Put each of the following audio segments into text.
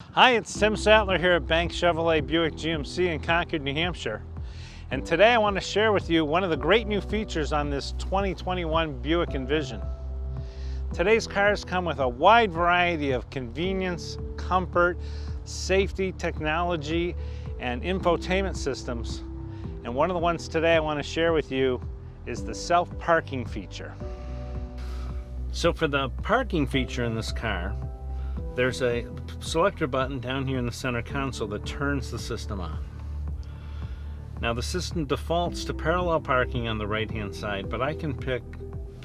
Hi, it's Tim Sattler here at Bank Chevrolet Buick GMC in Concord, New Hampshire. And today I want to share with you one of the great new features on this 2021 Buick Envision. Today's cars come with a wide variety of convenience, comfort, safety, technology, and infotainment systems. And one of the ones today I want to share with you is the self-parking feature. So for the parking feature in this car, there's a selector button down here in the center console that turns the system on. Now the system defaults to parallel parking on the right hand side, but I can pick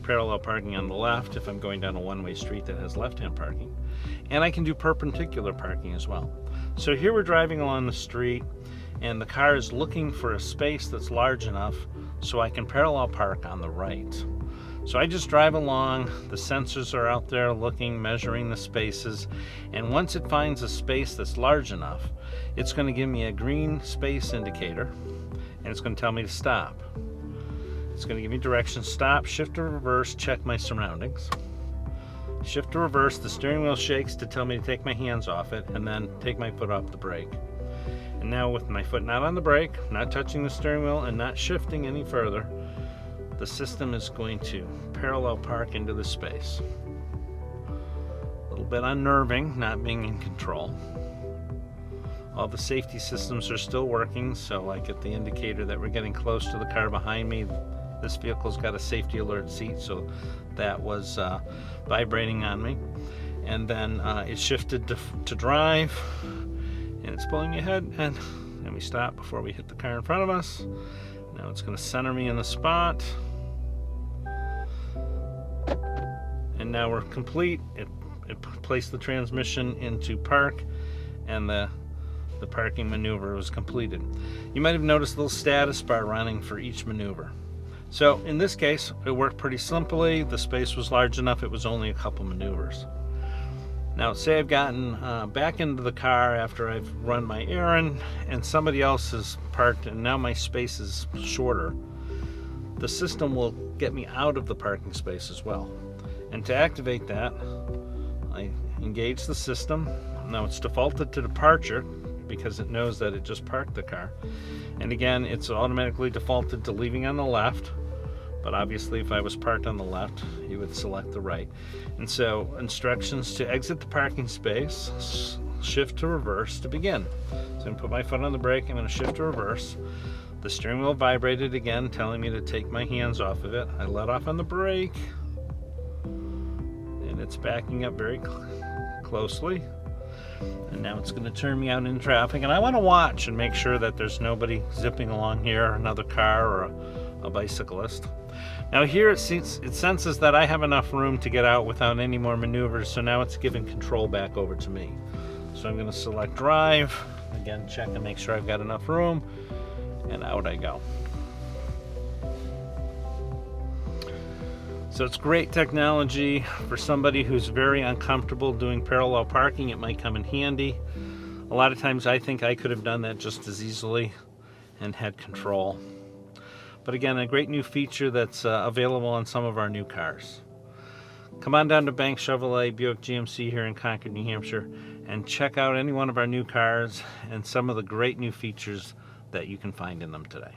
parallel parking on the left if I'm going down a one-way street that has left-hand parking. And I can do perpendicular parking as well. So here we're driving along the street and the car is looking for a space that's large enough so I can parallel park on the right. So I just drive along, the sensors are out there looking, measuring the spaces, and once it finds a space that's large enough, it's going to give me a green space indicator, and it's going to tell me to stop. It's going to give me directions: stop, shift to reverse, check my surroundings. Shift to reverse, the steering wheel shakes to tell me to take my hands off it, and then take my foot off the brake. And now with my foot not on the brake, not touching the steering wheel, and not shifting any further, the system is going to parallel park into the space. A little bit unnerving not being in control. All the safety systems are still working, so I get the indicator that we're getting close to the car behind me. This vehicle's got a safety alert seat, so that was vibrating on me. And then it shifted to drive, and it's pulling me ahead, and we stop before we hit the car in front of us. Now it's going to center me in the spot. And now we're complete. It placed the transmission into park, and the parking maneuver was completed. You might have noticed a little status bar running for each maneuver. So in this case, it worked pretty simply. The space was large enough, it was only a couple maneuvers. Now say I've gotten back into the car after I've run my errand and somebody else has parked and now my space is shorter. The system will get me out of the parking space as well. And to activate that, I engage the system. Now it's defaulted to departure because it knows that it just parked the car. And again, it's automatically defaulted to leaving on the left. But obviously if I was parked on the left, you would select the right. And so instructions to exit the parking space, shift to reverse to begin. So I'm going to put my foot on the brake, I'm going to shift to reverse. The steering wheel vibrated again, telling me to take my hands off of it. I let off on the brake, and it's backing up very closely. And now it's going to turn me out in traffic, and I want to watch and make sure that there's nobody zipping along here, another car or a bicyclist. Now here it senses that I have enough room to get out without any more maneuvers, so now it's giving control back over to me. So I'm going to select drive, again check and make sure I've got enough room, and out I go. So it's great technology for somebody who's very uncomfortable doing parallel parking. It might come in handy. A lot of times I think I could have done that just as easily and had control. But again, a great new feature that's available on some of our new cars. Come on down to Bank Chevrolet Buick GMC here in Concord, New Hampshire, and check out any one of our new cars and some of the great new features that you can find in them today.